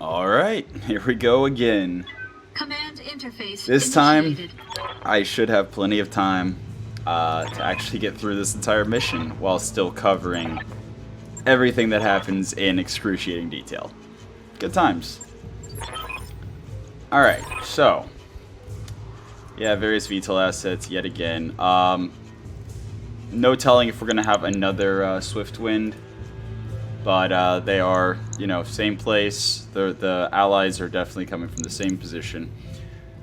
Alright, here we go again. Command interface This time, initiated. I should have plenty of time to actually get through this entire mission while still covering everything that happens in excruciating detail. Good times. Alright, so. Yeah, various VTOL assets yet again. No telling if we're going to have another Swift Wind. But they are, you know, same place. The allies are definitely coming from the same position.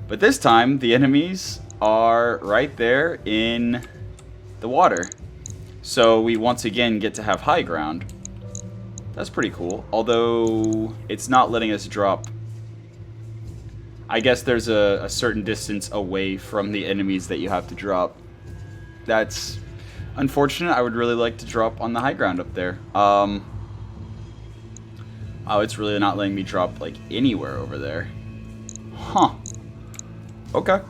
But this time, the enemies are right there in the water. So we once again get to have high ground. That's pretty cool. Although, it's not letting us drop. I guess there's a certain distance away from the enemies that you have to drop. That's unfortunate. I would really like to drop on the high ground up there. Oh, it's really not letting me drop, like, anywhere over there. Huh. Okay.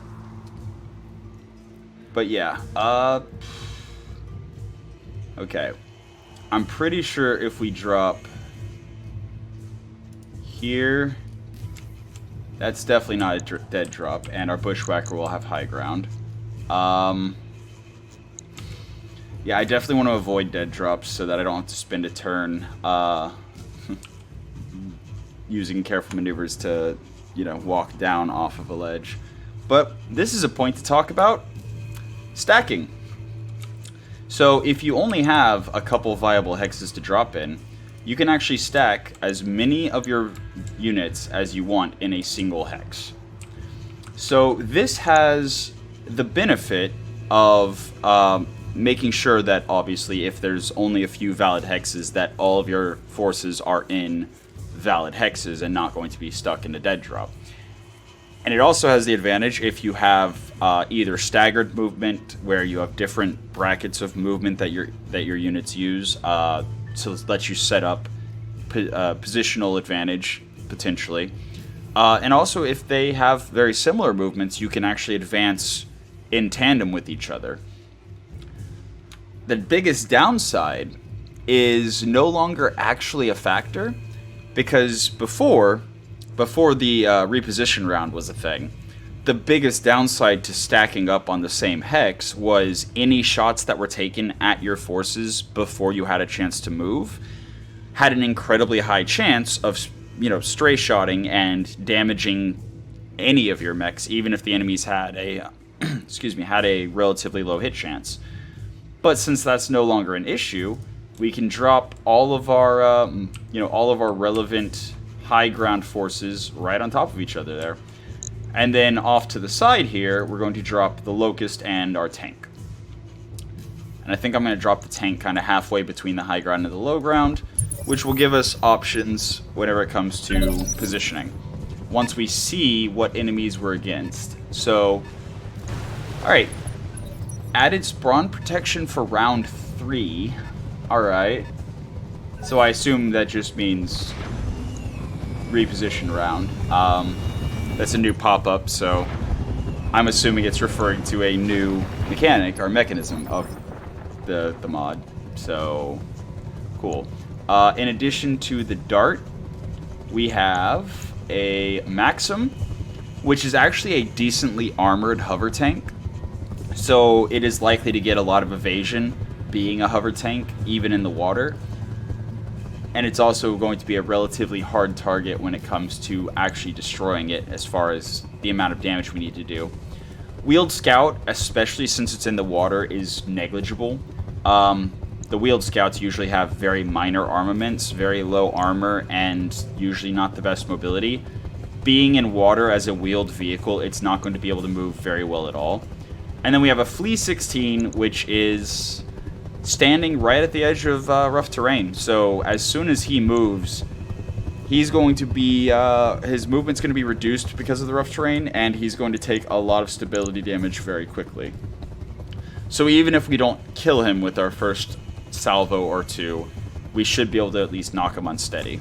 But yeah, okay. I'm pretty sure if we drop here, that's definitely not a dead drop, and our bushwhacker will have high ground. Yeah, I definitely want to avoid dead drops so that I don't have to spend a turn, using careful maneuvers to, you know, walk down off of a ledge. But this is a point to talk about stacking. So if you only have a couple viable hexes to drop in, you can actually stack as many of your units as you want in a single hex. So this has the benefit of making sure that obviously if there's only a few valid hexes that all of your forces are in valid hexes and not going to be stuck in a dead drop. And it also has the advantage if you have either staggered movement, where you have different brackets of movement that your units use to let you set up positional advantage potentially. And also if they have very similar movements, you can actually advance in tandem with each other. The biggest downside is no longer actually a factor. Because before the reposition round was a thing, the biggest downside to stacking up on the same hex was any shots that were taken at your forces before you had a chance to move had an incredibly high chance of, you know, stray shotting and damaging any of your mechs, even if the enemies had a had a relatively low hit chance. But since that's no longer an issue, we can drop all of our, all of our relevant high ground forces right on top of each other there. And then off to the side here, we're going to drop the Locust and our tank. And I think I'm going to drop the tank kind of halfway between the high ground and the low ground, which will give us options whenever it comes to positioning, once we see what enemies we're against. So, alright. Added spawn protection for round 3. Alright. So I assume that just means reposition round. That's a new pop-up, so I'm assuming it's referring to a new mechanic or mechanism of the mod. So, cool. In addition to the dart, we have a Maxim, which is actually a decently armored hover tank. So it is likely to get a lot of evasion being a hover tank, even in the water. And it's also going to be a relatively hard target when it comes to actually destroying it, as far as the amount of damage we need to do. Wheeled Scout, especially since it's in the water, is negligible. The Wheeled Scouts usually have very minor armaments, very low armor, and usually not the best mobility. Being in water as a wheeled vehicle, it's not going to be able to move very well at all. And then we have a Flea 16, which is standing right at the edge of rough terrain. So as soon as he moves, he's going to be, his movement's going to be reduced because of the rough terrain, and he's going to take a lot of stability damage very quickly. So even if we don't kill him with our first salvo or two, we should be able to at least knock him unsteady.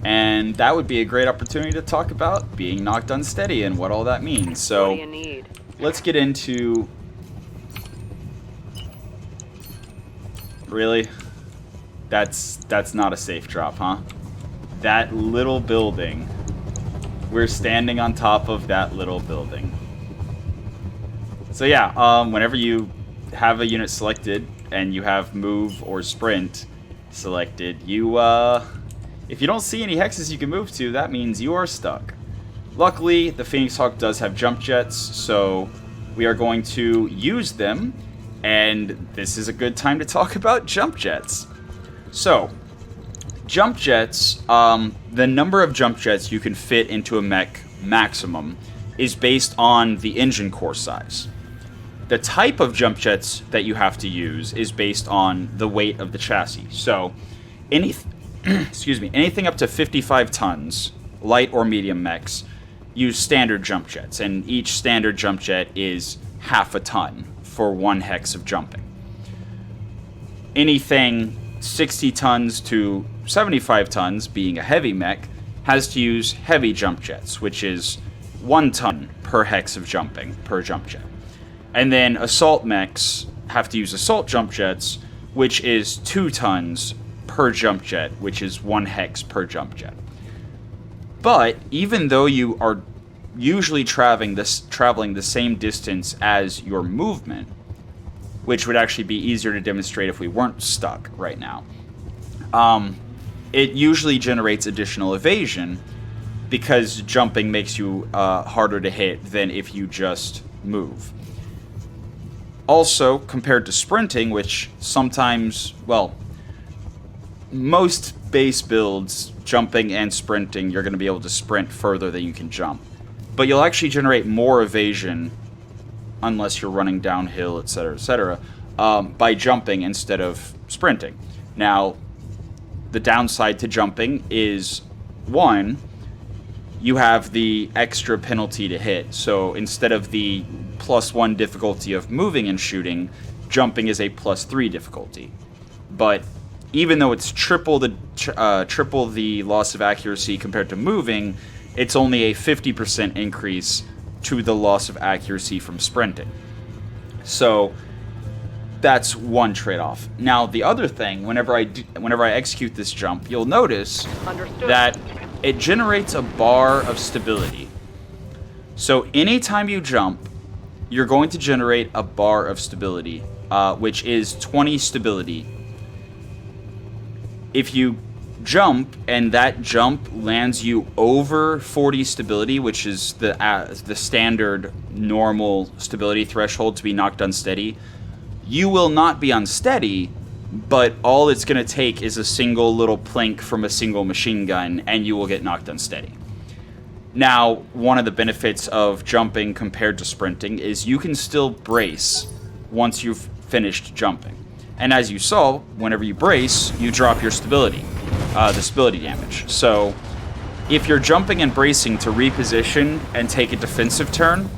And that would be a great opportunity to talk about being knocked unsteady and what all that means. So What do you need? Let's get into... Really? That's not a safe drop, huh? that little building. We're standing on top of that little building. So yeah, whenever you have a unit selected and you have move or sprint selected, you if you don't see any hexes you can move to, that means you are stuck. Luckily, the Phoenix Hawk does have jump jets, so we are going to use them, and this is a good time to talk about jump jets. So, jump jets, the number of jump jets you can fit into a mech maximum is based on the engine core size. The type of jump jets that you have to use is based on the weight of the chassis. So, anything up to 55 tons, light or medium mechs, use standard jump jets, and each standard jump jet is half a ton for 1 hex of jumping. Anything 60 tons to 75 tons, being a heavy mech, has to use heavy jump jets, which is 1 ton per hex of jumping per jump jet. And then assault mechs have to use assault jump jets, which is 2 tons per jump jet, which is 1 hex per jump jet. But even though you are usually traveling the same distance as your movement, which would actually be easier to demonstrate if we weren't stuck right now, it usually generates additional evasion because jumping makes you harder to hit than if you just move. Also, compared to sprinting, which sometimes, well, most base builds, jumping and sprinting, you're going to be able to sprint further than you can jump. But you'll actually generate more evasion, unless you're running downhill, etc., by jumping instead of sprinting. Now, the downside to jumping is, 1, you have the extra penalty to hit. So instead of the +1 difficulty of moving and shooting, jumping is a +3 difficulty. But even though it's triple the loss of accuracy compared to moving, it's only a 50% increase to the loss of accuracy from sprinting. So that's one trade-off. Now the other thing, whenever I execute this jump, you'll notice that it generates a bar of stability. So anytime you jump, you're going to generate a bar of stability, which is 20 stability. If you jump and that jump lands you over 40 stability, which is the standard normal stability threshold to be knocked unsteady, you will not be unsteady, but all it's going to take is a single little plink from a single machine gun, and you will get knocked unsteady. Now, one of the benefits of jumping compared to sprinting is you can still brace once you've finished jumping. And as you saw, whenever you brace, you drop your stability, the stability damage. So, if you're jumping and bracing to reposition and take a defensive turn,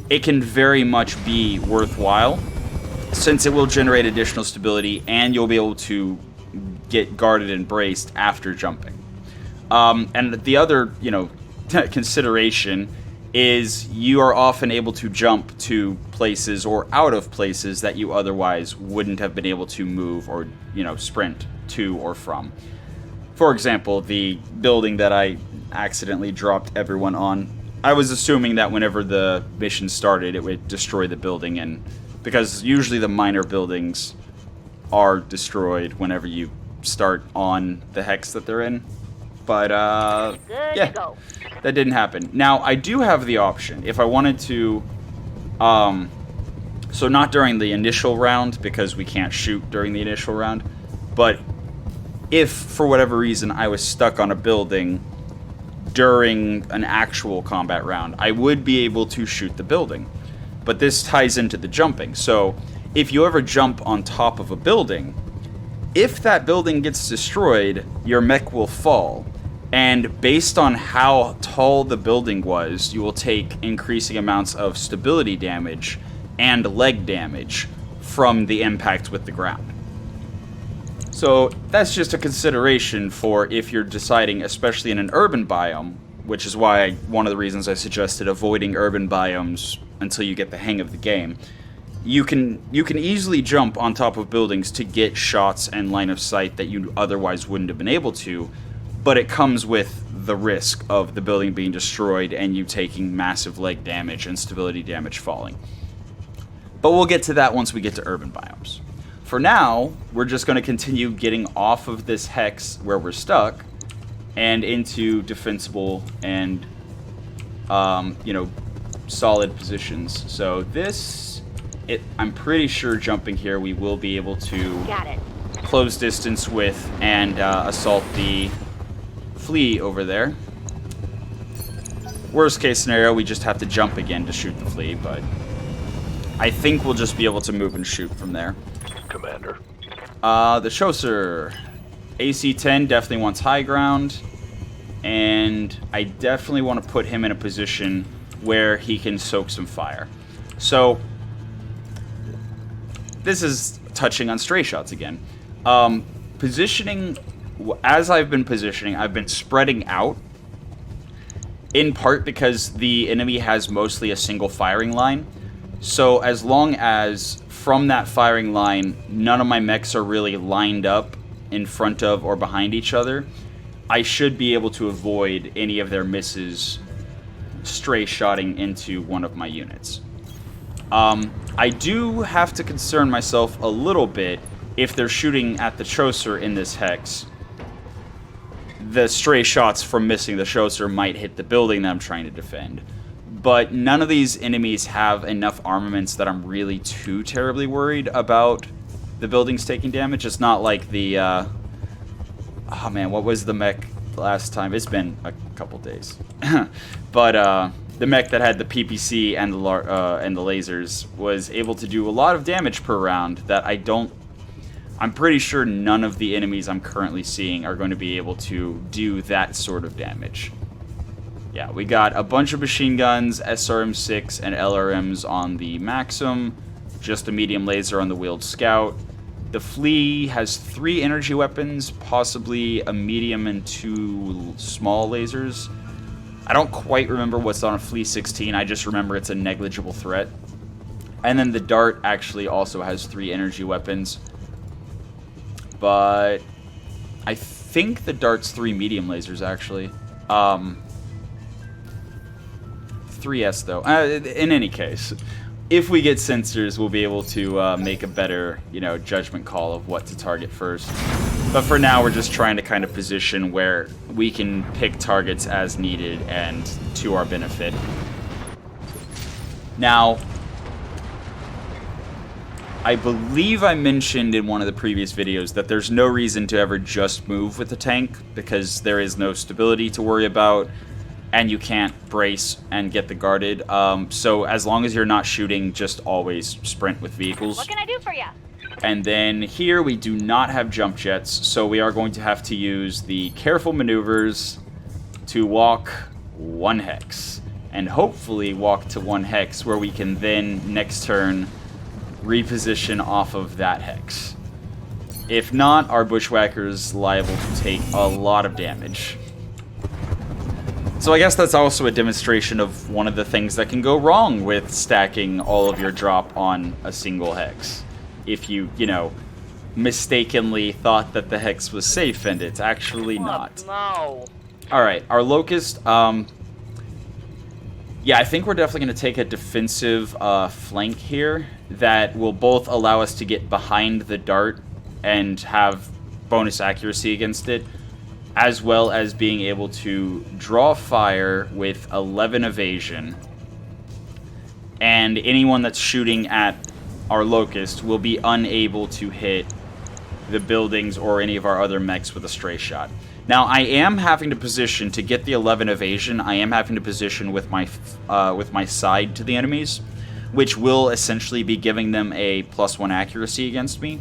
it can very much be worthwhile, since it will generate additional stability and you'll be able to get guarded and braced after jumping. And the other, consideration is you are often able to jump to places or out of places that you otherwise wouldn't have been able to move or, sprint to or from. For example, the building that I accidentally dropped everyone on, I was assuming that whenever the mission started, it would destroy the building, and because usually the minor buildings are destroyed whenever you start on the hex that they're in. But, yeah, that didn't happen. Now, I do have the option, if I wanted to, so not during the initial round, because we can't shoot during the initial round, but if, for whatever reason, I was stuck on a building during an actual combat round, I would be able to shoot the building. But this ties into the jumping. So, if you ever jump on top of a building, if that building gets destroyed, your mech will fall. And based on how tall the building was, you will take increasing amounts of stability damage and leg damage from the impact with the ground. So that's just a consideration for if you're deciding, especially in an urban biome, which is why one of the reasons I suggested avoiding urban biomes until you get the hang of the game. You can easily jump on top of buildings to get shots and line of sight that you otherwise wouldn't have been able to. but it comes with the risk of the building being destroyed and you taking massive leg damage and stability damage falling. But we'll get to that once we get to urban biomes. For now, we're just going to continue getting off of this hex where we're stuck and into defensible and, solid positions. So this, I'm pretty sure jumping here we will be able to close distance with and assault the flea over there. Worst case scenario, we just have to jump again to shoot the flea, but I think we'll just be able to move and shoot from there. Commander. The Chaucer. AC-10 definitely wants high ground, and I definitely want to put him in a position where he can soak some fire. So, this is touching on stray shots again. Positioning, as I've been positioning, I've been spreading out, in part because the enemy has mostly a single firing line. So as long as from that firing line, none of my mechs are really lined up in front of or behind each other, I should be able to avoid any of their misses stray shotting into one of my units. I do have to concern myself a little bit if they're shooting at the Chaucer in this hex. The stray shots from missing the Chaucer might hit the building that I'm trying to defend. But none of these enemies have enough armaments that I'm really too terribly worried about the buildings taking damage. It's not like the... oh man, what was the mech last time? It's been a couple days. But the mech that had the PPC and the lasers was able to do a lot of damage per round that I'm pretty sure none of the enemies I'm currently seeing are going to be able to do that sort of damage. Yeah, we got a bunch of machine guns, SRM-6 and LRMs on the Maxim, just a medium laser on the wheeled Scout. The Flea has 3 energy weapons, possibly a medium and 2 small lasers. I don't quite remember what's on a Flea 16, I just remember it's a negligible threat. And then the Dart actually also has 3 energy weapons. But I think the Dart's 3 medium lasers, actually. 3S, though. In any case, if we get sensors, we'll be able to make a better, judgment call of what to target first. But for now, we're just trying to kind of position where we can pick targets as needed and to our benefit. Now, I believe I mentioned in one of the previous videos that there's no reason to ever just move with the tank because there is no stability to worry about and you can't brace and get the guarded. So as long as you're not shooting, just always sprint with vehicles. What can I do for you? And then here we do not have jump jets, so we are going to have to use the careful maneuvers to walk 1 hex. And hopefully walk to 1 hex where we can then, next turn, reposition off of that hex. If not, our bushwhacker's liable to take a lot of damage. So I guess that's also a demonstration of one of the things that can go wrong with stacking all of your drop on a single hex. If you, mistakenly thought that the hex was safe and it's actually not. No. Alright, our Locust, yeah, I think we're definitely going to take a defensive flank here that will both allow us to get behind the Dart and have bonus accuracy against it, as well as being able to draw fire with 11 evasion. And anyone that's shooting at our Locust will be unable to hit the buildings or any of our other mechs with a stray shot. Now, I am having to position, to get the 11 evasion, I am having to position with my side to the enemies, which will essentially be giving them a +1 accuracy against me.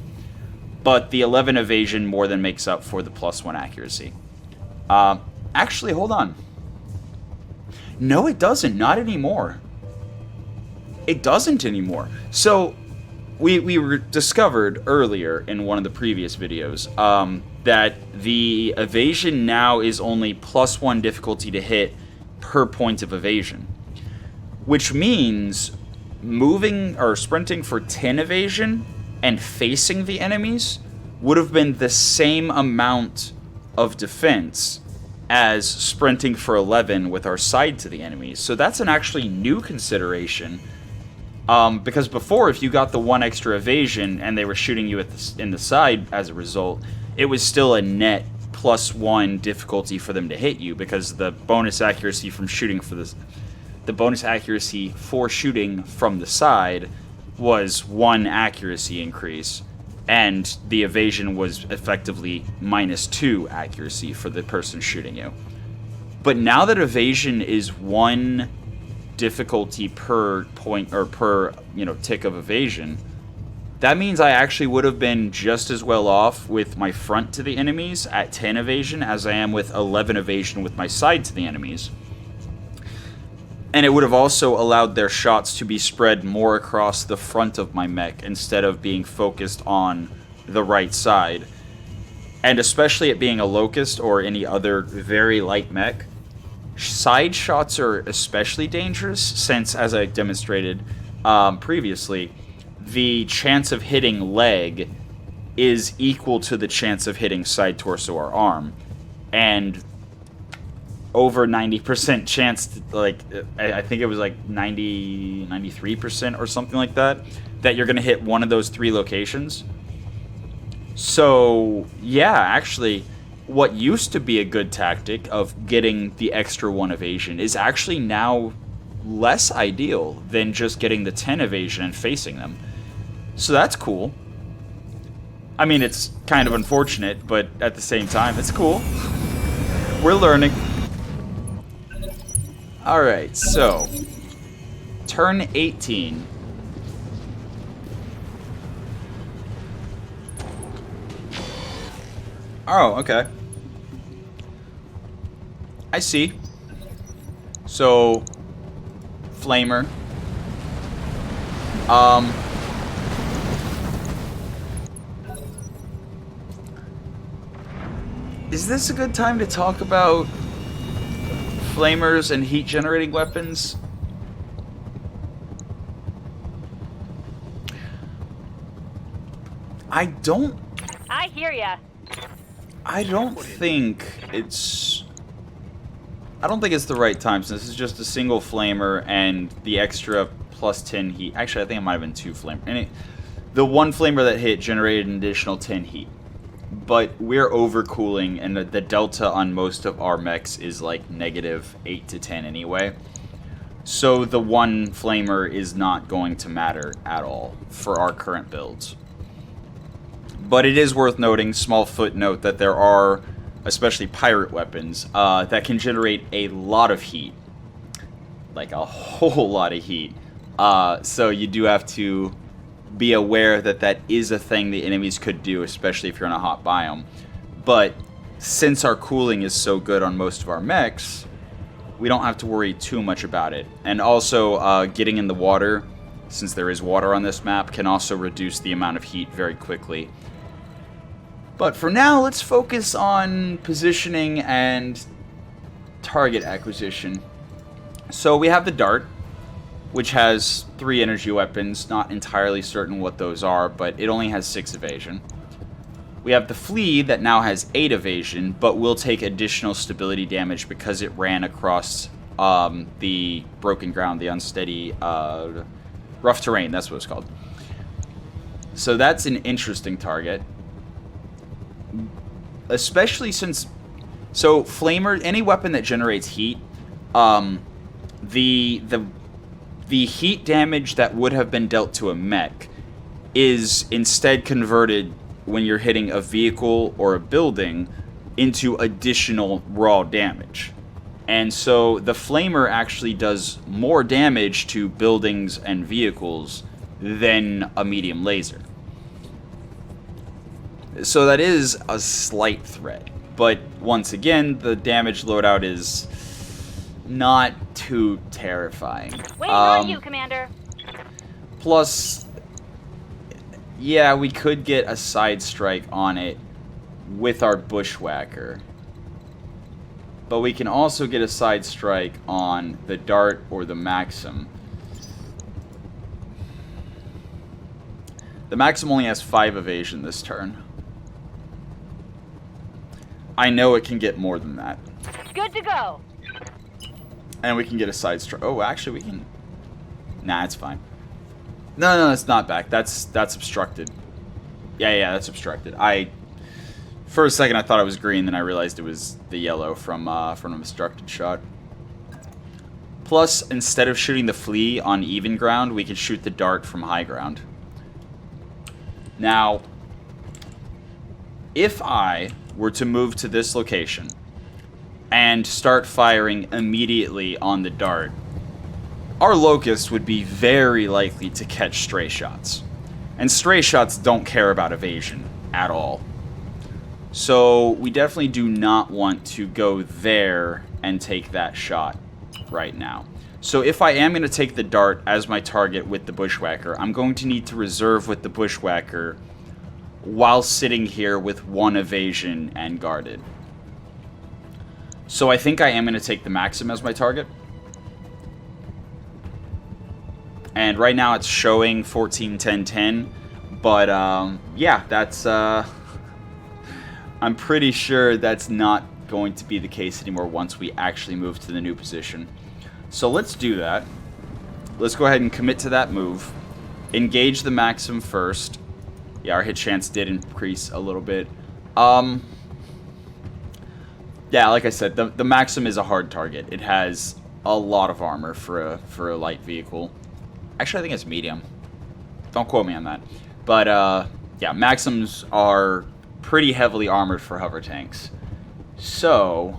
But the 11 evasion more than makes up for the +1 accuracy. Actually, hold on. No, it doesn't. Not anymore. It doesn't anymore. So, we discovered earlier in one of the previous videos that the evasion now is only +1 difficulty to hit per point of evasion. Which means moving or sprinting for 10 evasion and facing the enemies would have been the same amount of defense as sprinting for 11 with our side to the enemies. So that's an actually new consideration. Because before, if you got the 1 extra evasion and they were shooting you in the side as a result, it was still a net +1 difficulty for them to hit you, because the bonus accuracy from shooting from the side was 1 accuracy increase, and the evasion was effectively -2 accuracy for the person shooting you. But now that evasion is 1 difficulty per point, or per, tick of evasion, that means I actually would have been just as well off with my front to the enemies at 10 evasion as I am with 11 evasion with my side to the enemies. And it would have also allowed their shots to be spread more across the front of my mech instead of being focused on the right side. And especially it being a Locust or any other very light mech, side shots are especially dangerous since, as I demonstrated previously, the chance of hitting leg is equal to the chance of hitting side, torso, or arm. And over 90% chance, I think it was 93% or something like that you're going to hit one of those 3 locations. So, yeah, actually, what used to be a good tactic of getting the extra 1 evasion is actually now less ideal than just getting the 10 evasion and facing them. So that's cool. I mean, it's kind of unfortunate, but at the same time, it's cool. We're learning. Alright, so turn 18. Oh, okay. I see. So, Flamer. Is this a good time to talk about flamers and heat generating weapons? I hear ya. I don't think it's the right time, since this is just a single flamer and the extra +10 heat. Actually, I think it might have been 2 flamers. The 1 flamer that hit generated an additional 10 heat. But we're overcooling, and the delta on most of our mechs is like -8 to 10 anyway. So the 1 flamer is not going to matter at all for our current builds. But it is worth noting, small footnote, that there are, especially pirate weapons, that can generate a lot of heat. Like a whole lot of heat. So you do have to be aware that that is a thing the enemies could do, especially if you're in a hot biome. But since our cooling is so good on most of our mechs, we don't have to worry too much about it. And also, getting in the water, since there is water on this map, can also reduce the amount of heat very quickly. But for now, let's focus on positioning and target acquisition. So we have the dart, which has 3 energy weapons. Not entirely certain what those are, but it only has 6 evasion. We have the flea that now has 8 evasion, but will take additional stability damage because it ran across the broken ground, the unsteady, rough terrain, that's what it's called. So that's an interesting target. Especially since... So, flamer, any weapon that generates heat, the heat damage that would have been dealt to a mech is instead converted when you're hitting a vehicle or a building into additional raw damage. And so the flamer actually does more damage to buildings and vehicles than a medium laser. So that is a slight threat. But once again, the damage loadout is not too terrifying. Waiting on you, Commander. Plus, yeah, we could get a side strike on it with our bushwhacker. But we can also get a side strike on the dart or the maxim. The maxim only has 5 evasion this turn. I know it can get more than that. good to go. And we can get a side strike. Oh, actually, we can... Nah, it's fine. No, it's not back. That's obstructed. Yeah, that's obstructed. For a second, I thought it was green, then I realized it was the yellow from an obstructed shot. Plus, instead of shooting the flea on even ground, we can shoot the dart from high ground. Now, if I were to move to this location and start firing immediately on the dart, our locust would be very likely to catch stray shots. And stray shots don't care about evasion at all. So we definitely do not want to go there and take that shot right now. So if I am going to take the dart as my target with the bushwhacker, I'm going to need to reserve with the bushwhacker while sitting here with one evasion and guarded. So I think I am going to take the Maxim as my target. And right now it's showing 14, 10, 10. But yeah, that's... I'm pretty sure that's not going to be the case anymore once we actually move to the new position. So let's do that. Let's go ahead and commit to that move. Engage the Maxim first. Yeah, our hit chance did increase a little bit. Yeah, like I said, the Maxim is a hard target. It has a lot of armor for a light vehicle. Actually, I think it's medium. Don't quote me on that. But yeah, Maxims are pretty heavily armored for hover tanks. So,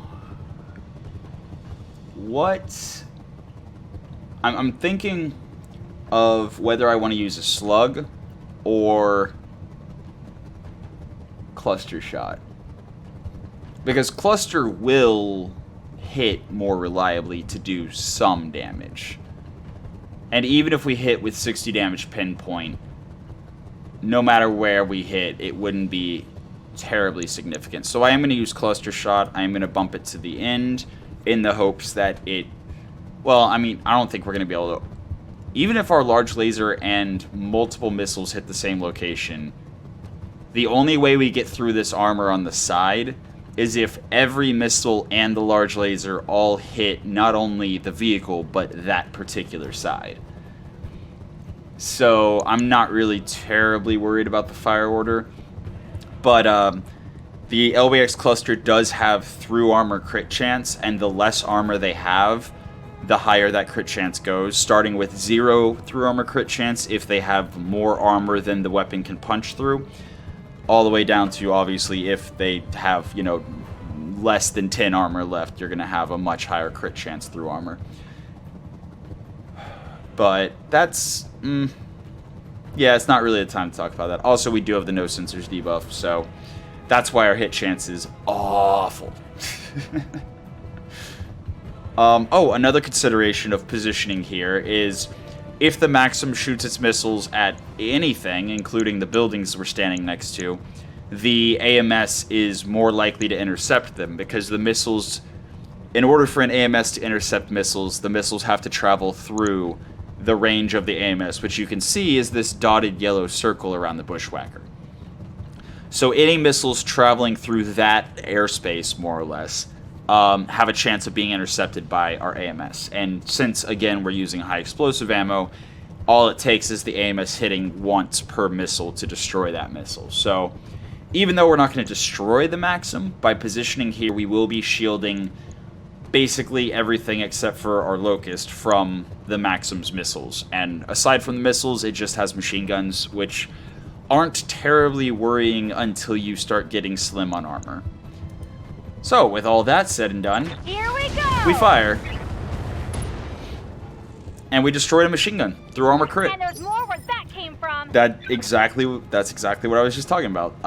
what... I'm thinking of whether I want to use a slug or cluster shot. Because cluster will hit more reliably to do some damage. And even if we hit with 60 damage pinpoint, no matter where we hit, it wouldn't be terribly significant. So I am going to use cluster shot. I am going to bump it to the end in the hopes that it... Well, I mean, I don't think we're going to be able to... Even if our large laser and multiple missiles hit the same location, the only way we get through this armor on the side is if every missile and the large laser all hit not only the vehicle, but that particular side. So I'm not really terribly worried about the fire order. But the LBX cluster does have through armor crit chance, and the less armor they have, the higher that crit chance goes, starting with 0 through armor crit chance if they have more armor than the weapon can punch through, all the way down to, obviously, if they have, you know, less than 10 armor left, you're going to have a much higher crit chance through armor. But that's... yeah, it's not really the time to talk about that. Also, we do have the no sensors debuff, so that's why our hit chance is awful. Oh, another consideration of positioning here is if the Maxim shoots its missiles at anything, including the buildings we're standing next to, the AMS is more likely to intercept them because the missiles, in order for an AMS to intercept missiles, the missiles have to travel through the range of the AMS, which you can see is this dotted yellow circle around the bushwhacker. So any missiles traveling through that airspace, more or less, have a chance of being intercepted by our AMS. And since, again, we're using high explosive ammo, all it takes is the AMS hitting once per missile to destroy that missile. So even though we're not going to destroy the Maxim, by positioning here, we will be shielding basically everything except for our Locust from the Maxim's missiles. And aside from the missiles, it just has machine guns, which aren't terribly worrying until you start getting slim on armor. So, with all that said and done, here we go! We fire. And we destroyed a machine gun through armor crit. And there's more where that came from. That's exactly what I was just talking about.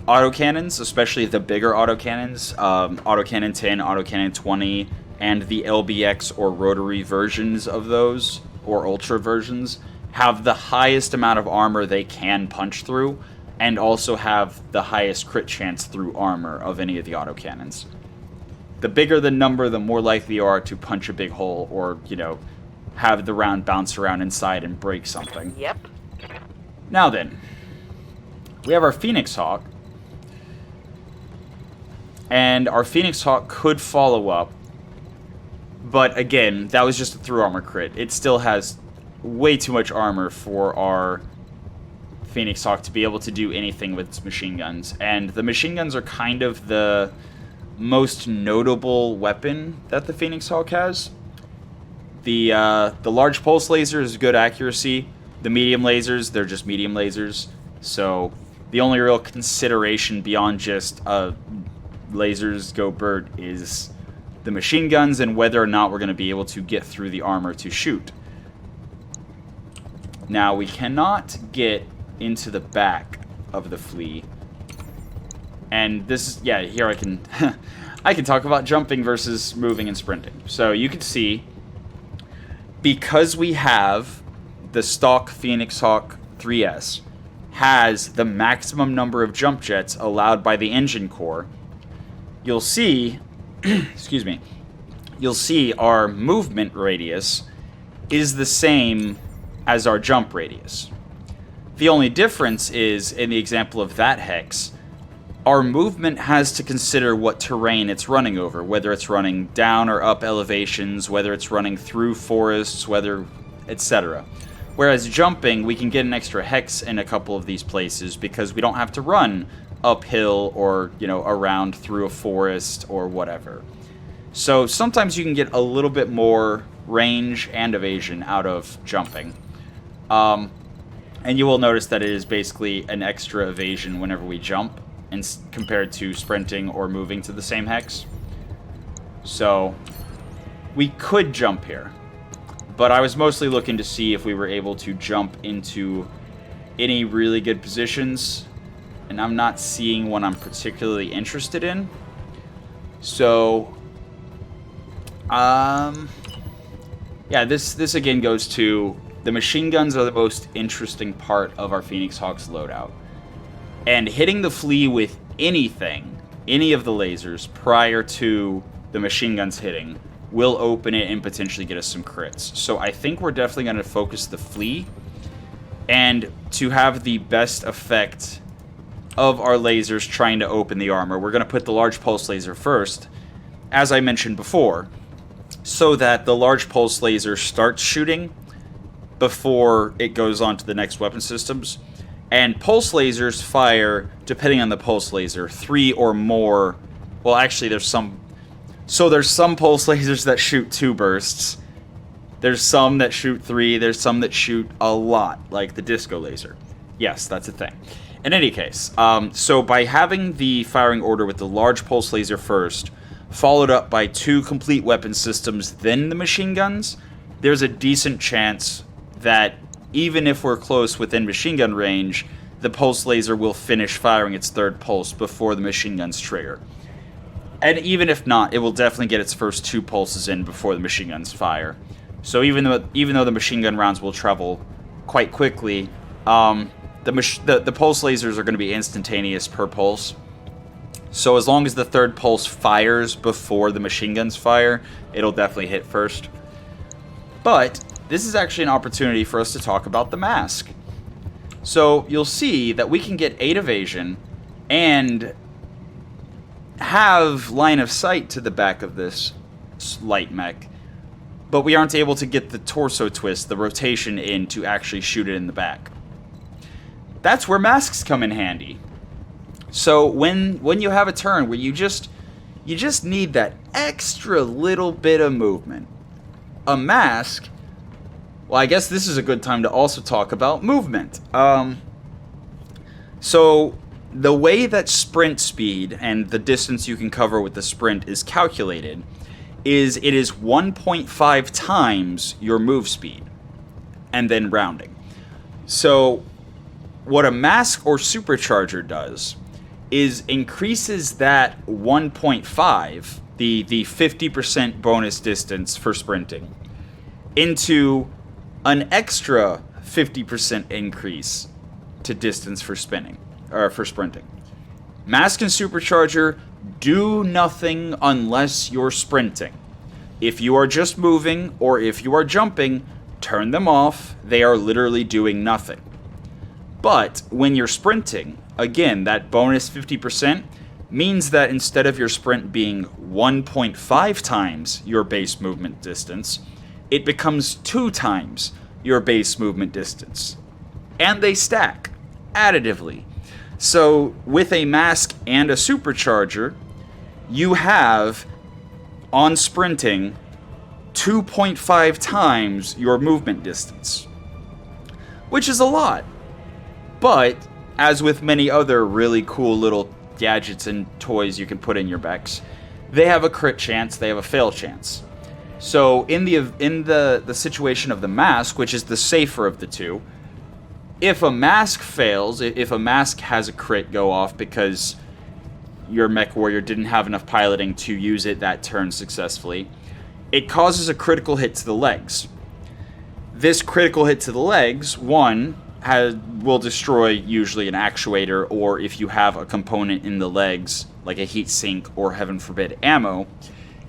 Autocannons, especially the bigger autocannons, autocannon 10, autocannon 20, and the LBX or rotary versions of those, or ultra versions, have the highest amount of armor they can punch through, and also have the highest crit chance through armor of any of the autocannons. The bigger the number, the more likely you are to punch a big hole, or, you know, have the round bounce around inside and break something. Yep. Now then, we have our Phoenix Hawk. and our Phoenix Hawk could follow up. But again, that was just a through armor crit. It still has way too much armor for our Phoenix Hawk to be able to do anything with its machine guns. And the machine guns are kind of the most notable weapon that the Phoenix Hawk has. The large pulse laser is good accuracy. The medium lasers, they're just medium lasers. So the only real consideration beyond just lasers go bird is the machine guns and whether or not we're going to be able to get through the armor to shoot. Now, we cannot get into the back of the flea. And this is, yeah, here I can I can talk about jumping versus moving and sprinting. So you can see, because we have the stock Phoenix Hawk 3S has the maximum number of jump jets allowed by the engine core, you'll see excuse me, you'll see our movement radius is the same as our jump radius. The only difference is, in the example of that hex, our movement has to consider what terrain it's running over, whether it's running down or up elevations, whether it's running through forests, whether, etc. Whereas jumping, we can get an extra hex in a couple of these places because we don't have to run uphill or, you know, around through a forest or whatever. So sometimes you can get a little bit more range and evasion out of jumping. And you will notice that it is basically an extra evasion whenever we jump, and compared to sprinting or moving to the same hex. So we could jump here, but I was mostly looking to see if we were able to jump into any really good positions, and I'm not seeing one I'm particularly interested in. So yeah, this again goes to the machine guns are the most interesting part of our Phoenix Hawk's loadout. And hitting the flea with anything, any of the lasers, prior to the machine guns hitting, will open it and potentially get us some crits. So I think we're definitely going to focus the flea. And to have the best effect of our lasers trying to open the armor, we're going to put the large pulse laser first, as I mentioned before, so that the large pulse laser starts shooting before it goes on to the next weapon systems. And pulse lasers fire, depending on the pulse laser, 3 or more. Well, actually, there's some pulse lasers that shoot 2 bursts. There's some that shoot 3. There's some that shoot a lot, like the disco laser. Yes, that's a thing. In any case, so by having the firing order with the large pulse laser first, followed up by 2 complete weapon systems, then the machine guns, there's a decent chance that even if we're close within machine gun range, the pulse laser will finish firing its 3rd pulse before the machine guns trigger. And even if not, it will definitely get its first 2 pulses in before the machine guns fire. So even though the machine gun rounds will travel quite quickly, the pulse lasers are going to be instantaneous per pulse. So as long as the 3rd pulse fires before the machine guns fire, it'll definitely hit first. But this is actually an opportunity for us to talk about the MASC. So you'll see that we can get 8 evasion and have line of sight to the back of this light mech, but we aren't able to get the torso twist, the rotation in to actually shoot it in the back. That's where masks come in handy. So when you have a turn where you just need that extra little bit of movement, a MASC. Well, I guess this is a good time to also talk about movement. So the way that sprint speed and the distance you can cover with the sprint is calculated is it is 1.5 times your move speed, and then rounding. So what a MASC or supercharger does is increases that 1.5, the 50% bonus distance for sprinting, into an extra 50% increase to distance for sprinting. MASC and supercharger do nothing unless you're sprinting. If you are just moving or if you are jumping, turn them off. They are literally doing nothing. But when you're sprinting, again, that bonus 50%, means that instead of your sprint being 1.5 times your base movement distance, it becomes 2 times your base movement distance. And they stack additively. So with a MASC and a supercharger, you have, on sprinting, 2.5 times your movement distance. Which is a lot. But, as with many other really cool little gadgets and toys you can put in your mechs, they have a crit chance, they have a fail chance. So in the situation of the MASC, which is the safer of the two, if a MASC fails, if a MASC has a crit go off because your Mechwarrior didn't have enough piloting to use it that turn successfully, it causes a critical hit to the legs. This critical hit to the legs, will destroy usually an actuator, or if you have a component in the legs, like a heat sink or, heaven forbid, ammo,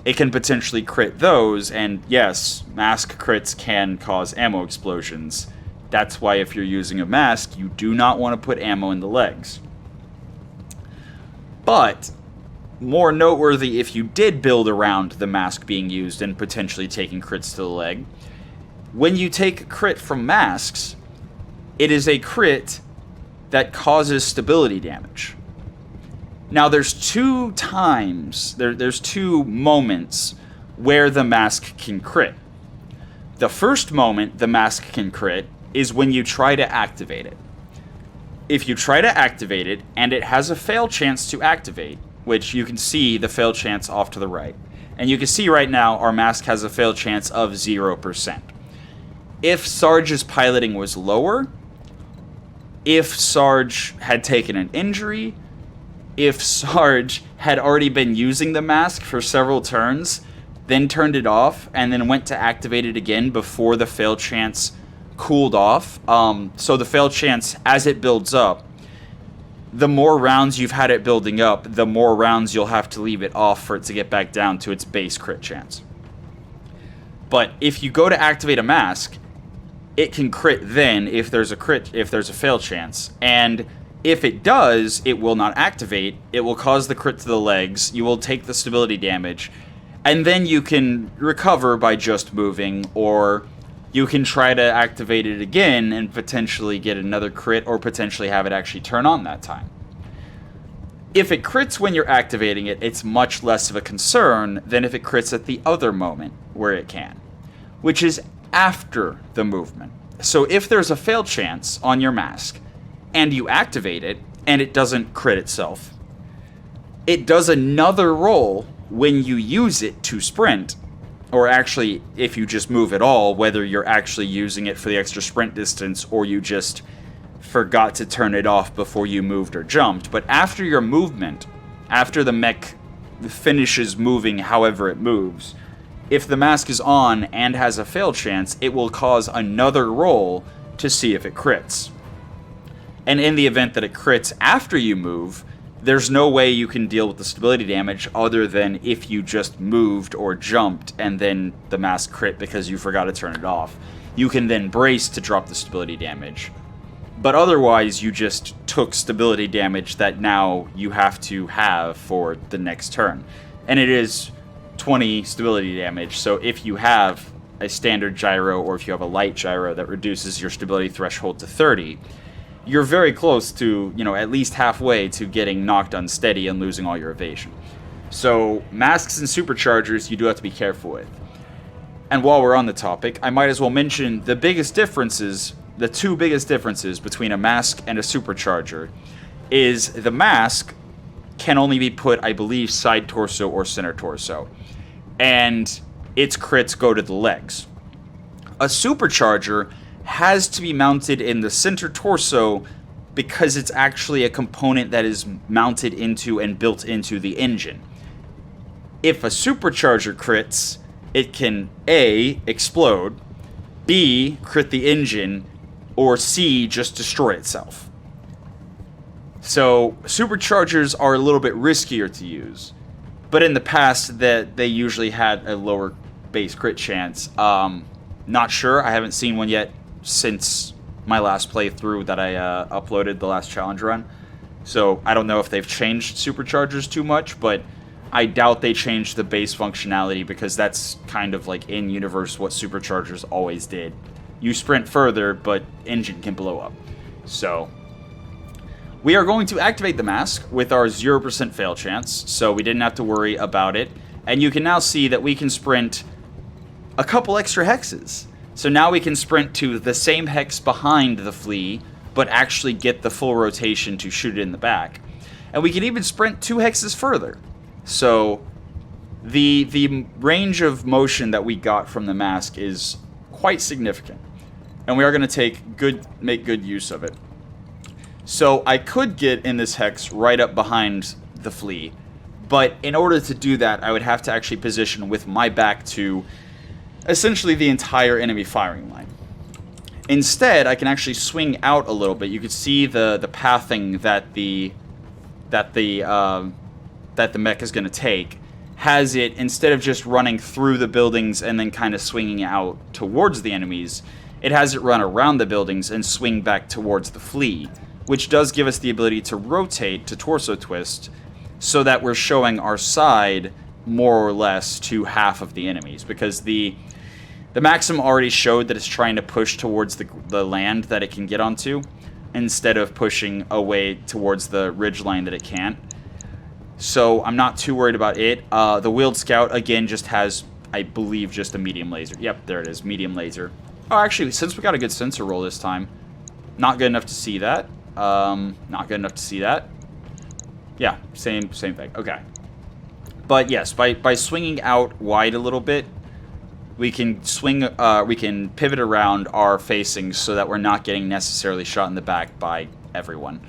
it can potentially crit those, and yes, MASC crits can cause ammo explosions. That's why if you're using a MASC, you do not want to put ammo in the legs. But, more noteworthy if you did build around the MASC being used and potentially taking crits to the leg, when you take a crit from MASCs, it is a crit that causes stability damage. Now there's two moments where the MASC can crit. The first moment the MASC can crit is when you try to activate it. If you try to activate it and it has a fail chance to activate, which you can see the fail chance off to the right, and you can see right now our MASC has a fail chance of 0%. If Sarge's piloting was lower, if Sarge had taken an injury, if Sarge had already been using the MASC for several turns, then turned it off, and then went to activate it again before the fail chance cooled off. So the fail chance, as it builds up, the more rounds you've had it building up, the more rounds you'll have to leave it off for it to get back down to its base crit chance. But if you go to activate a MASC, it can crit then if there's a fail chance. And if it does, it will not activate. It will cause the crit to the legs. You will take the stability damage. And then you can recover by just moving, or you can try to activate it again and potentially get another crit, or potentially have it actually turn on that time. If it crits when you're activating it, it's much less of a concern than if it crits at the other moment where it can, which is after the movement. So if there's a fail chance on your MASC and you activate it and it doesn't crit itself, it does another roll when you use it to sprint, or actually if you just move at all, whether you're actually using it for the extra sprint distance or you just forgot to turn it off before you moved or jumped. But after your movement, after the mech finishes moving however it moves, if the MASC is on and has a fail chance, it will cause another roll to see if it crits. And in the event that it crits after you move, there's no way you can deal with the stability damage other than if you just moved or jumped and then the MASC crit because you forgot to turn it off. You can then brace to drop the stability damage. But otherwise, you just took stability damage that now you have to have for the next turn. And it is 20 stability damage, so if you have a standard gyro or if you have a light gyro that reduces your stability threshold to 30, you're very close to, at least halfway to getting knocked unsteady and losing all your evasion. So MASCs and superchargers you do have to be careful with. And while we're on the topic, I might as well mention the two biggest differences between a MASC and a supercharger is the MASC can only be put, I believe, side torso or center torso, and its crits go to the legs. A supercharger has to be mounted in the center torso because it's actually a component that is mounted into and built into the engine. If a supercharger crits, it can A, explode, B, crit the engine, or C, just destroy itself. So superchargers are a little bit riskier to use, but in the past that they usually had a lower base crit chance. Not sure, I haven't seen one yet since my last playthrough that I uploaded, the last challenge run. So I don't know if they've changed superchargers too much, but I doubt they changed the base functionality, because that's kind of like in universe what superchargers always did. You sprint further, but engine can blow up. So we are going to activate the MASC with our 0% fail chance, so we didn't have to worry about it. And you can now see that we can sprint a couple extra hexes. So now we can sprint to the same hex behind the flea, but actually get the full rotation to shoot it in the back. And we can even sprint 2 hexes further. So the range of motion that we got from the MASC is quite significant. And we are going to make good use of it. So I could get in this hex right up behind the flea, but in order to do that, I would have to actually position with my back to essentially the entire enemy firing line. Instead, I can actually swing out a little bit. You can see the pathing that the mech is going to take has it, instead of just running through the buildings and then kind of swinging out towards the enemies, it has it run around the buildings and swing back towards the flea, which does give us the ability to rotate to torso twist, so that we're showing our side more or less to half of the enemies, because the Maxim already showed that it's trying to push towards the land that it can get onto, instead of pushing away towards the ridgeline that it can't. So I'm not too worried about it. The wheeled scout, again, just has, I believe, just a medium laser. Yep, there it is, medium laser. Oh, actually, since we got a good sensor roll this time, not good enough to see that. Not good enough to see that. Yeah, same thing. Okay. But yes, by swinging out wide a little bit, we can we can pivot around our facings so that we're not getting necessarily shot in the back by everyone.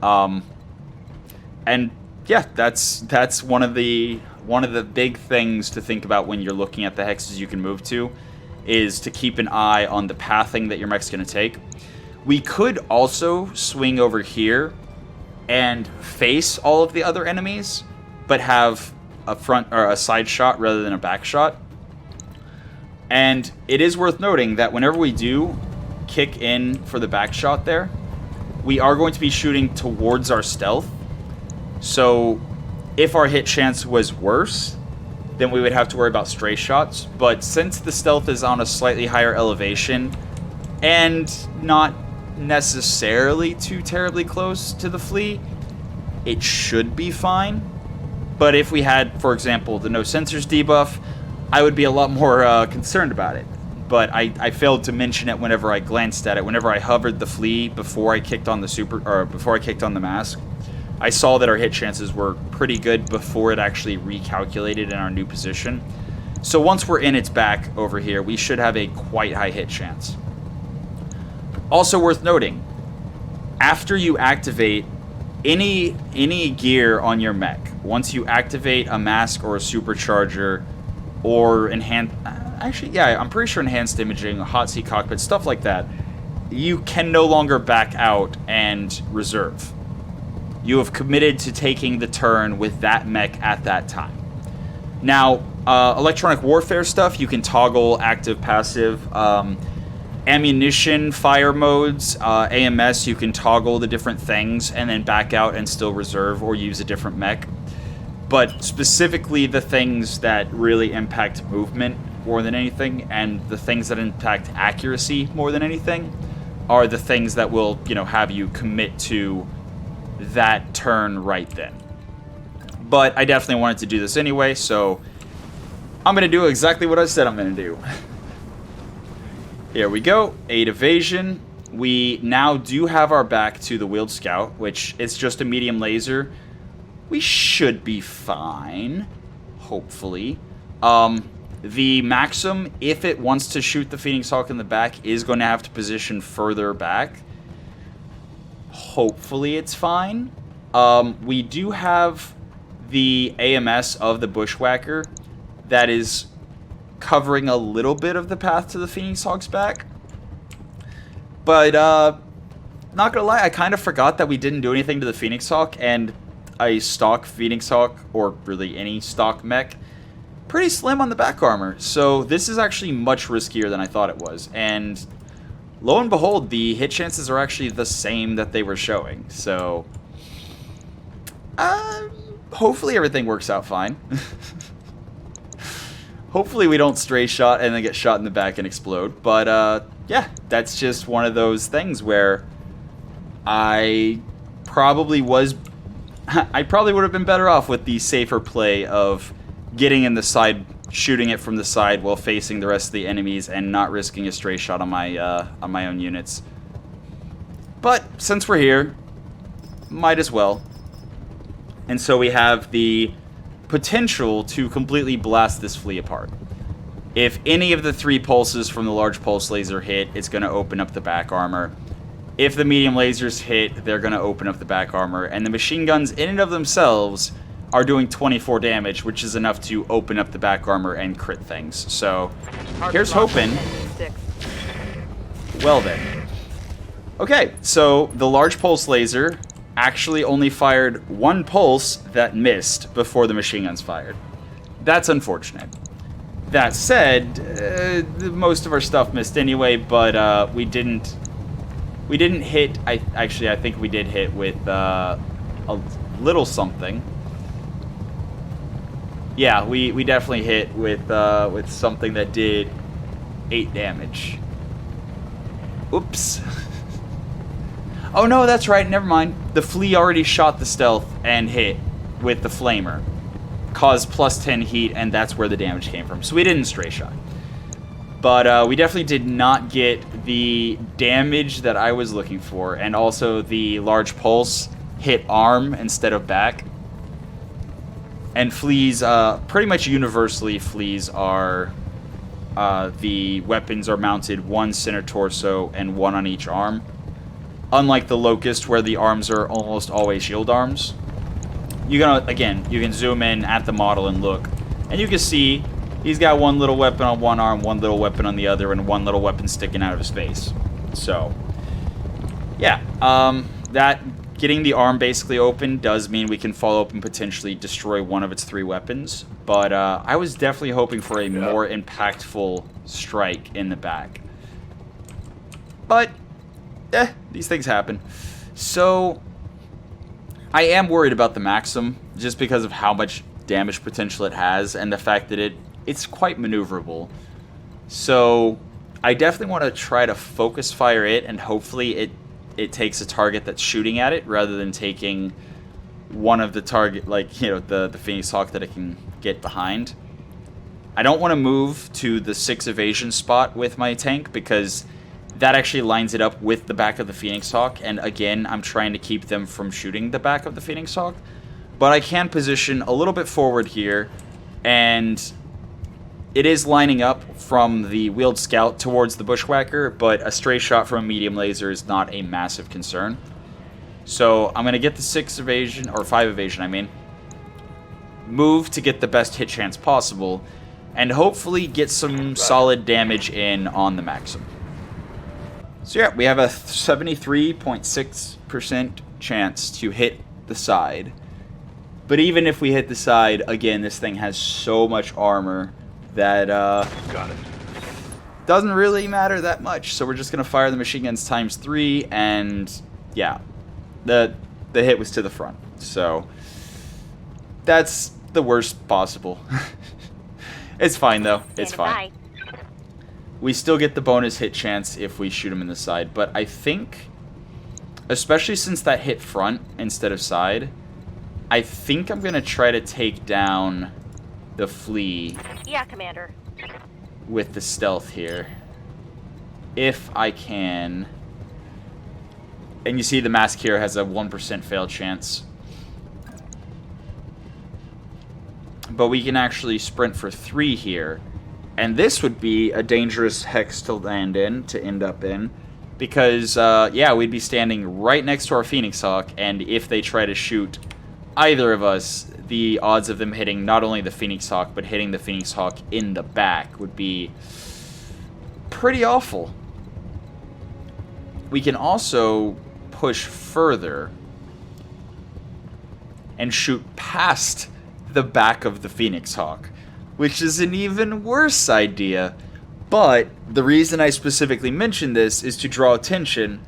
And yeah, that's one of the big things to think about when you're looking at the hexes you can move to, is to keep an eye on the pathing that your mech's going to take. We could also swing over here and face all of the other enemies, but have a front or a side shot rather than a back shot. And it is worth noting that whenever we do kick in for the back shot there, we are going to be shooting towards our stealth. So if our hit chance was worse, then we would have to worry about stray shots. But since the stealth is on a slightly higher elevation and not necessarily too terribly close to the flea, it should be fine. But if we had, for example, the no sensors debuff, I would be a lot more concerned about it. But I failed to mention it whenever I glanced at it. Whenever I hovered the flea before I kicked on the before I kicked on the MASC, I saw that our hit chances were pretty good before it actually recalculated in our new position. So once we're in its back over here, we should have a quite high hit chance. Also worth noting, after you activate any gear on your mech, once you activate a MASC or a supercharger or I'm pretty sure enhanced imaging, a hot seat cockpit, stuff like that, you can no longer back out and reserve. You have committed to taking the turn with that mech at that time. Now, electronic warfare stuff, you can toggle active, passive. Ammunition, fire modes, AMS, you can toggle the different things and then back out and still reserve or use a different mech. But specifically the things that really impact movement more than anything, and the things that impact accuracy more than anything, are the things that will, have you commit to that turn right then. But I definitely wanted to do this anyway, so I'm going to do exactly what I said I'm going to do. Here we go, 8 evasion. We now do have our back to the wheeled scout, which is just a medium laser. We should be fine, hopefully. The Maxim, if it wants to shoot the Phoenix Hawk in the back, is going to have to position further back. Hopefully it's fine. We do have the AMS of the Bushwhacker that is covering a little bit of the path to the Phoenix Hawk's back. But, not gonna lie, I kind of forgot that we didn't do anything to the Phoenix Hawk, and a stock Phoenix Hawk, or really any stock mech, pretty slim on the back armor. So this is actually much riskier than I thought it was. And lo and behold, the hit chances are actually the same that they were showing. So Hopefully everything works out fine. Hopefully we don't stray shot and then get shot in the back and explode. But, yeah, that's just one of those things where I probably would have been better off with the safer play of getting in the side, shooting it from the side while facing the rest of the enemies and not risking a stray shot on my own units. But since we're here, might as well. And so we have the potential to completely blast this flea apart. If any of the 3 pulses from the large pulse laser hit, it's going to open up the back armor. If the medium lasers hit, they're going to open up the back armor. And the machine guns in and of themselves are doing 24 damage, which is enough to open up the back armor and crit things. So, here's hoping. Well then. Okay, so the large pulse laser actually only fired 1 pulse that missed before the machine guns fired. That's unfortunate. That said, most of our stuff missed anyway, but we didn't hit. I think we did hit with a little something. Yeah, we definitely hit with something that did 8 damage. Oops. Oh no, that's right. Never mind. The flea already shot the stealth and hit with the flamer, caused +10 heat, and that's where the damage came from. So we didn't stray shot. But we definitely did not get the damage that I was looking for. And also the large pulse hit arm instead of back. And fleas, pretty much universally, fleas are... the weapons are mounted 1 center torso and 1 on each arm. Unlike the Locust, where the arms are almost always shield arms. You can zoom in at the model and look. And you can see he's got 1 little weapon on 1 arm, 1 little weapon on the other, and 1 little weapon sticking out of his face. So, yeah. That getting the arm basically open does mean we can follow up and potentially destroy 1 of its 3 weapons. But I was definitely hoping for a more impactful strike in the back. But, these things happen. So, I am worried about the Maxim, just because of how much damage potential it has, and the fact that it's quite maneuverable. So, I definitely want to try to focus fire it, and hopefully it takes a target that's shooting at it, rather than taking one of the target, like, you know, the Phoenix Hawk that it can get behind. I don't want to move to the 6 evasion spot with my tank, because that actually lines it up with the back of the Phoenix Hawk, and again, I'm trying to keep them from shooting the back of the Phoenix Hawk. But I can position a little bit forward here, and it is lining up from the wheeled scout towards the bushwhacker, but a stray shot from a medium laser is not a massive concern. So I'm going to get the 6 evasion, or 5 evasion, I mean. Move to get the best hit chance possible, and hopefully get some solid damage in on the Maxim. So yeah, we have a 73.6% chance to hit the side. But even if we hit the side, again, this thing has so much armor that doesn't really matter that much. So we're just going to fire the machine guns ×3, and yeah, the hit was to the front. So that's the worst possible. It's fine, though. It's fine. We still get the bonus hit chance if we shoot him in the side, but I think, especially since that hit front instead of side, I think I'm going to try to take down the flea. Yeah, Commander. With the stealth here. If I can. And you see the MASC here has a 1% fail chance. But we can actually sprint for 3 here. And this would be a dangerous hex to land in, to end up in. Because, yeah, we'd be standing right next to our Phoenix Hawk, and if they try to shoot either of us, the odds of them hitting not only the Phoenix Hawk, but hitting the Phoenix Hawk in the back would be pretty awful. We can also push further and shoot past the back of the Phoenix Hawk, which is an even worse idea. But the reason I specifically mentioned this is to draw attention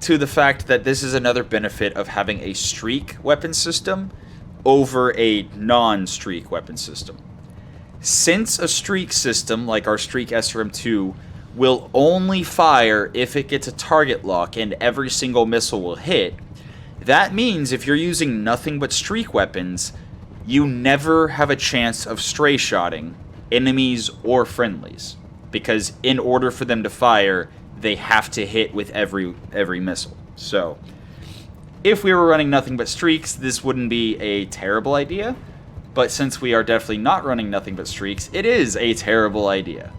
to the fact that this is another benefit of having a streak weapon system. over a non-streak weapon system. Since a streak system, like our streak SRM2, will only fire if it gets a target lock and every single missile will hit, that means if you're using nothing but streak weapons, you never have a chance of stray shotting enemies or friendlies. Because in order for them to fire, they have to hit with every missile. So, if we were running nothing but streaks, this wouldn't be a terrible idea. But since we are definitely not running nothing but streaks, it is a terrible idea.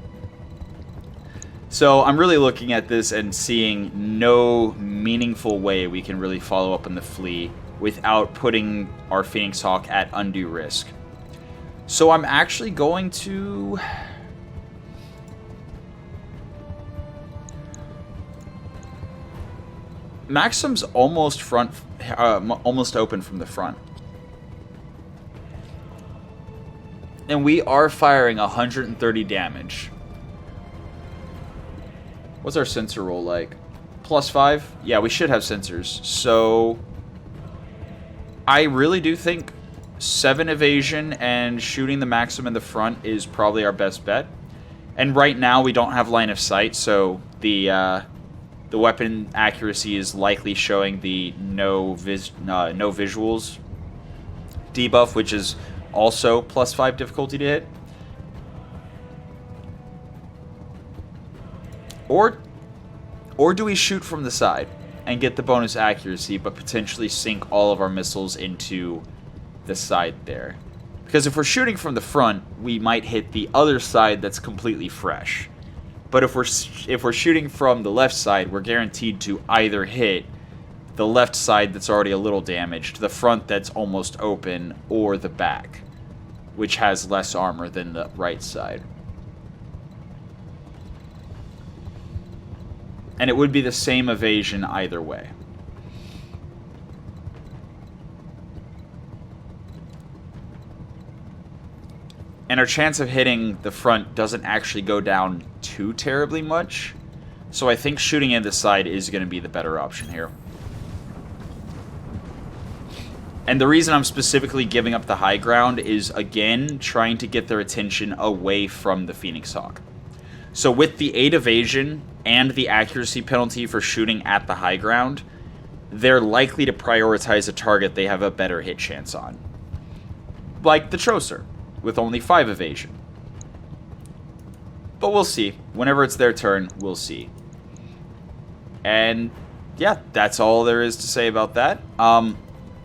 So I'm really looking at this and seeing no meaningful way we can really follow up on the Flea without putting our Phoenix Hawk at undue risk. So I'm actually going to... Maxim's almost open from the front. And we are firing 130 damage. What's our sensor roll like? +5? Yeah, we should have sensors. So I really do think 7 evasion and shooting the Maxim in the front is probably our best bet. And right now we don't have line of sight, so the weapon accuracy is likely showing the no visuals debuff, which is also +5 difficulty to hit. Or do we shoot from the side and get the bonus accuracy, but potentially sink all of our missiles into the side there? Because if we're shooting from the front, we might hit the other side that's completely fresh. But if we're shooting from the left side, we're guaranteed to either hit the left side that's already a little damaged, the front that's almost open, or the back, which has less armor than the right side. And it would be the same evasion either way. And our chance of hitting the front doesn't actually go down too terribly much. So I think shooting in the side is going to be the better option here. And the reason I'm specifically giving up the high ground is, again, trying to get their attention away from the Phoenix Hawk. So with the 8 evasion and the accuracy penalty for shooting at the high ground, they're likely to prioritize a target they have a better hit chance on. Like the Trocer, with only 5 evasion. But we'll see. Whenever it's their turn, we'll see. And yeah, that's all there is to say about that.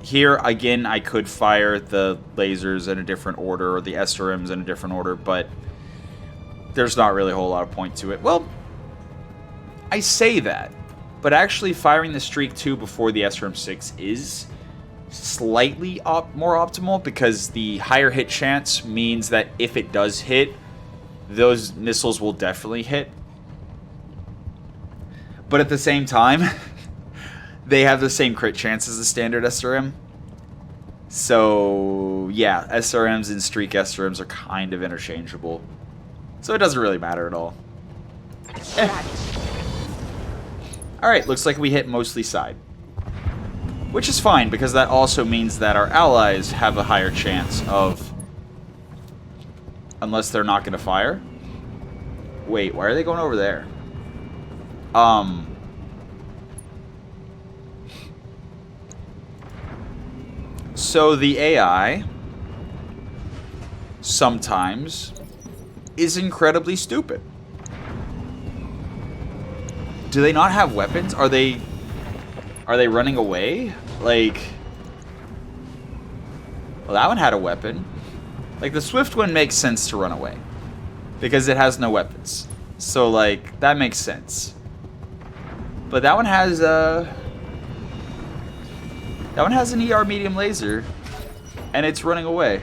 Here, again, I could fire the lasers in a different order, or the SRMs in a different order, but there's not really a whole lot of point to it. Well, I say that, but actually firing the Streak 2 before the SRM-6 is slightly more optimal, because the higher hit chance means that if it does hit, those missiles will definitely hit. But at the same time, they have the same crit chance as the standard SRM. So, yeah, SRMs and Streak SRMs are kind of interchangeable. So it doesn't really matter at all. Alright, looks like we hit mostly side. Which is fine, because that also means that our allies have a higher chance of... Unless they're not going to fire. Wait, why are they going over there? So the AI sometimes is incredibly stupid. Do they not have weapons? Are they running away? Like, well, that one had a weapon. Like, the swift one makes sense to run away because it has no weapons. So, like, that makes sense. But that one has an ER medium laser, and it's running away.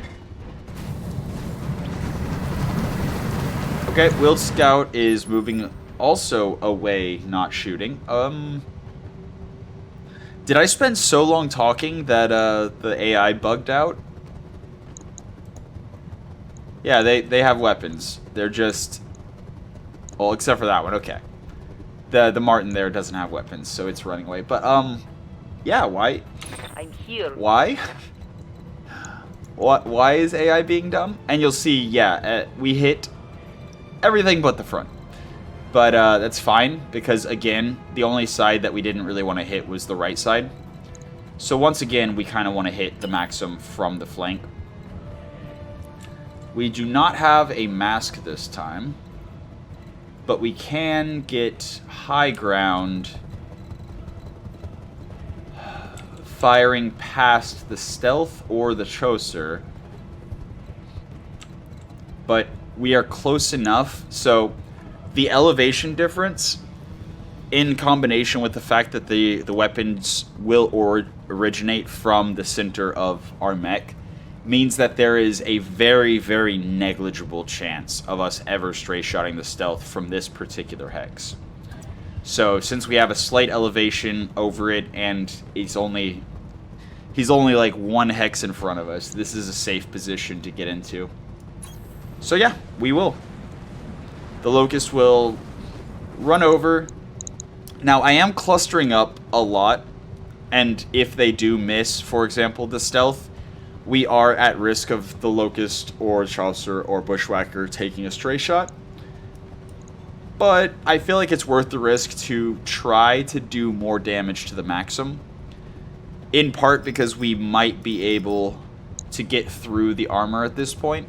Okay, Wheeled Scout is moving also away, not shooting. Did I spend so long talking that the AI bugged out? Yeah, they have weapons. They're just... Well, except for that one, okay. The Martin there doesn't have weapons, so it's running away. But, yeah, why? I'm here. Why? why is AI being dumb? And you'll see, yeah, we hit everything but the front. But that's fine, because again, the only side that we didn't really want to hit was the right side. So once again, we kind of want to hit the Maxim from the flank. We do not have a MASC this time, but we can get high ground firing past the stealth or the Chaucer. But we are close enough, so the elevation difference, in combination with the fact that the weapons will originate from the center of our mech, means that there is a very, very negligible chance of us ever stray-shotting the stealth from this particular hex. So, since we have a slight elevation over it, and he's only like one hex in front of us, this is a safe position to get into. So yeah, we will. The Locust will run over. Now, I am clustering up a lot, and if they do miss, for example, the stealth, we are at risk of the Locust or Chaucer or Bushwhacker taking a stray shot. But I feel like it's worth the risk to try to do more damage to the Maxim. In part because we might be able to get through the armor at this point.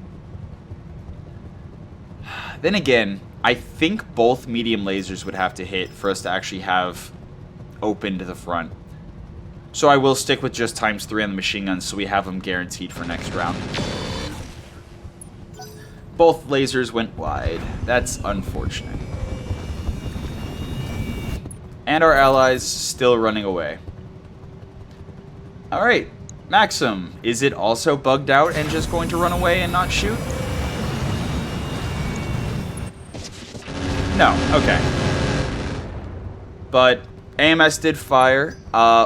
Then again, I think both medium lasers would have to hit for us to actually have open to the front. So I will stick with just ×3 on the machine guns so we have them guaranteed for next round. Both lasers went wide. That's unfortunate. And our allies still running away. Alright, Maxim, is it also bugged out and just going to run away and not shoot? No, okay. But AMS did fire.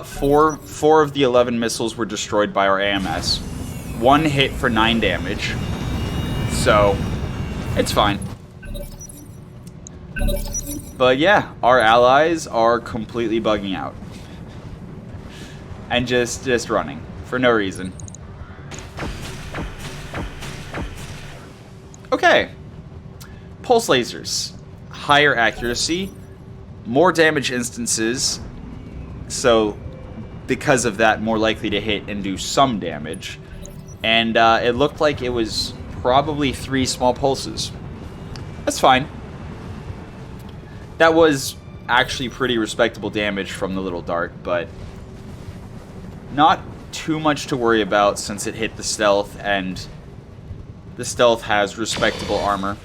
Four of the 11 missiles were destroyed by our AMS. One hit for 9 damage. So, it's fine. But yeah, our allies are completely bugging out. And just running. For no reason. Okay. Pulse lasers. Higher accuracy. More damage instances. So, because of that, more likely to hit and do some damage. And it looked like it was probably 3 small pulses. That's fine. That was actually pretty respectable damage from the little dart, but not too much to worry about since it hit the stealth, and the stealth has respectable armor.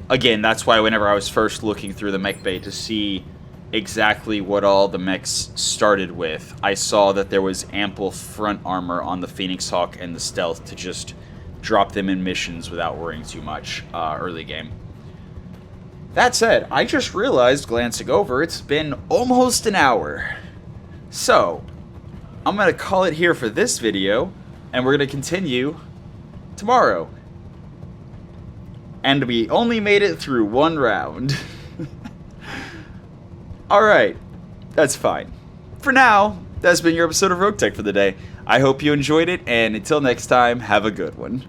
Again, that's why whenever I was first looking through the mech bay to see exactly what all the mechs started with, I saw that there was ample front armor on the Phoenix Hawk and the stealth to just drop them in missions without worrying too much early game. That said, I just realized, glancing over, it's been almost an hour. So, I'm going to call it here for this video, and we're going to continue tomorrow. And we only made it through 1 round. Alright, that's fine. For now, that's been your episode of Roguetech for the day. I hope you enjoyed it, and until next time, have a good one.